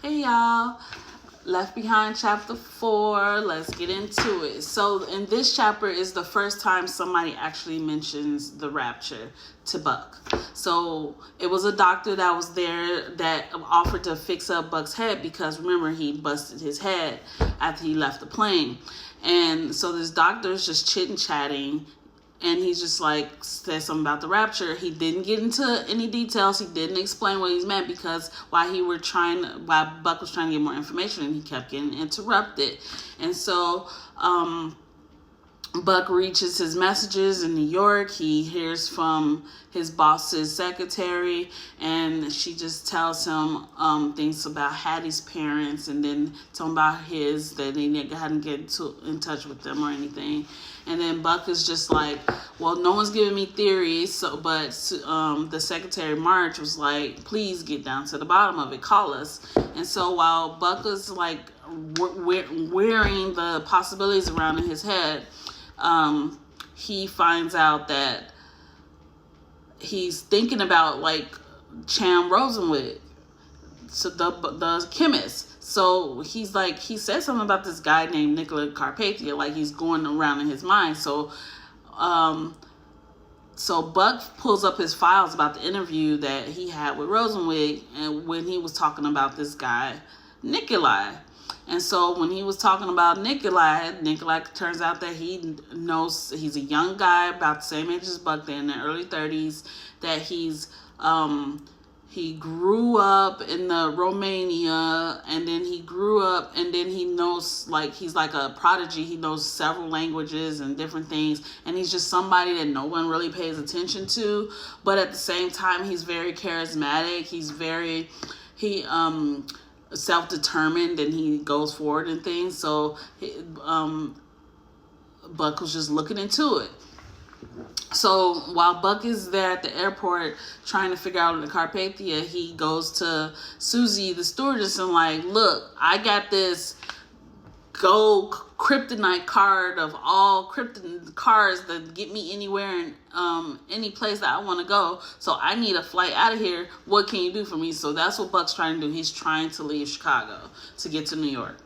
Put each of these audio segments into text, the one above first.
Hey y'all, Left Behind chapter 4. Let's get into it. So, in this chapter is the first time somebody actually mentions the rapture to Buck. So, it was a doctor that was there that offered to fix up Buck's head because remember, he busted his head after he left the plane. And so, this doctor is just chit chatting. And he just like said something about the rapture. He didn't get into any details. He didn't explain what he meant because while Buck was trying to get more information, he kept getting interrupted. And so Buck reaches his messages in New York. He hears from his boss's secretary, and she just tells him things about Hattie's parents, and then tell him about his, that he hadn't get in touch with them or anything. And then Buck is just like, well, no one's giving me theories, but the secretary March was like, please get down to the bottom of it, call us. And so while Buck is like wearing the possibilities around in his head, he finds out that he's thinking about like Cham Rosenwood, so the chemist. So he's like, he said something about this guy named Nicola Carpathia, like he's going around in his mind. So Buck pulls up his files about the interview that he had with Rosenwood, and when he was talking about this guy Nikolai. And so when he was talking about Nikolai turns out that he knows, he's a young guy about the same age as Buck, in the early 30s, that he grew up in the Romania, and then he grew up, and then he knows, like, he's like a prodigy. He knows several languages and different things, and he's just somebody that no one really pays attention to, but at the same time, he's very charismatic. He's very, self-determined, and he goes forward and things. So Buck was just looking into it. So while Buck is there at the airport trying to figure out the Carpathia, he goes to Susie, the stewardess, and like, look, I got this gold kryptonite card of all krypton cards that get me anywhere and any place that I want to go. So I need a flight out of here. What can you do for me? So that's what Buck's trying to do. He's trying to leave Chicago to get to New York.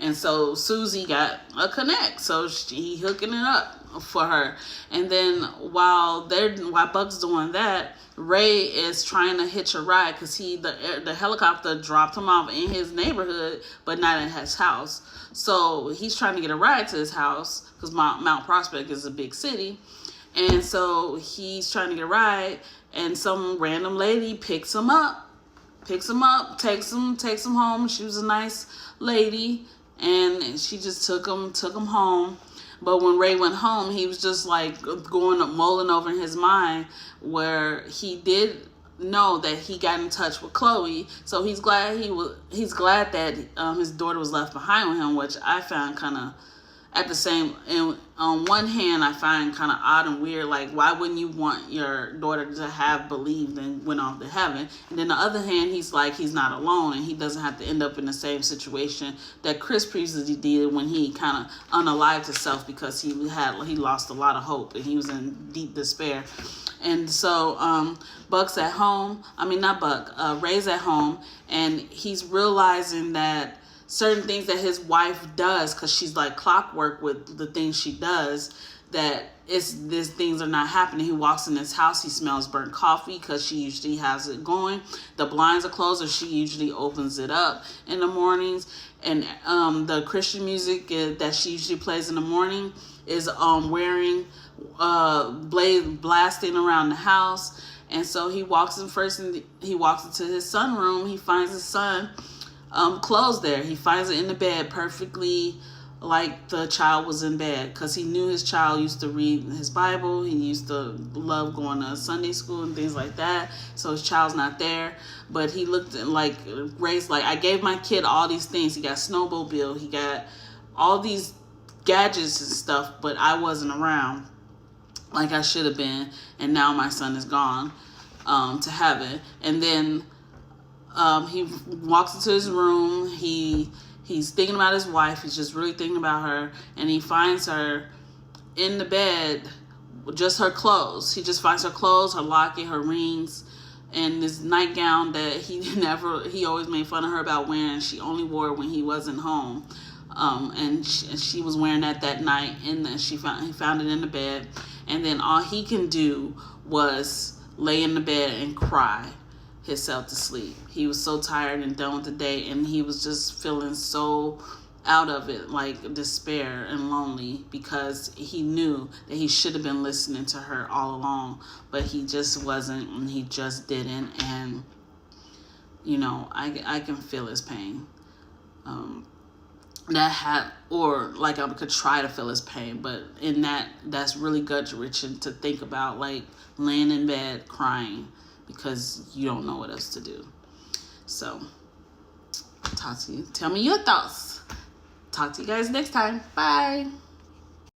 And so Susie got a connect. So he hooking it up for her. And then while Buck's doing that, Ray is trying to hitch a ride because the helicopter dropped him off in his neighborhood, but not in his house. So he's trying to get a ride to his house because Mount Prospect is a big city. And so he's trying to get a ride, and some random lady picks him up, takes him home. She was a nice lady, and she just took him home. But when Ray went home, he was just like mulling over in his mind where he did know that he got in touch with Chloe. So he's glad that his daughter was left behind with him, which I found kind of on one hand, I find kind of odd and weird. Like, why wouldn't you want your daughter to have believed and went off to heaven? And then the other hand, he's like, he's not alone, and he doesn't have to end up in the same situation that Chris previously did when he kind of unalived himself because he lost a lot of hope and he was in deep despair. And so Buck's at home. I mean, not Buck. Ray's at home, and he's realizing that certain things that his wife does, because she's like clockwork with the things she does, that these things are not happening. He walks in his house, he smells burnt coffee because she usually has it going. The blinds are closed, or she usually opens it up in the mornings. And the Christian music that she usually plays in the morning is blasting around the house. And so he walks into his sunroom. He finds his son clothes there. He finds it in the bed perfectly like the child was in bed, because he knew his child used to read his Bible. He used to love going to Sunday school and things like that. So his child's not there, but he looked at like Ray's like, I gave my kid all these things. He got snowmobile, he got all these gadgets and stuff, but I wasn't around like I should have been, and now my son is gone to heaven. And then he walks into his room. He's thinking about his wife. He's just really thinking about her. And he finds her in the bed, just her clothes. He just finds her clothes, her locket, her rings, and this nightgown that he always made fun of her about wearing. She only wore when he wasn't home. And she was wearing that night, and then he found it in the bed, and then all he can do was lay in the bed and cry himself to sleep. He was so tired and done with the day, and he was just feeling so out of it, like despair and lonely, because he knew that he should have been listening to her all along, but he just wasn't, and he just didn't. And I can feel his pain. Or like I could try to feel his pain, but that's really gut wrenching to think about, like laying in bed crying because you don't know what else to do. So, talk to you. Tell me your thoughts. Talk to you guys next time. Bye.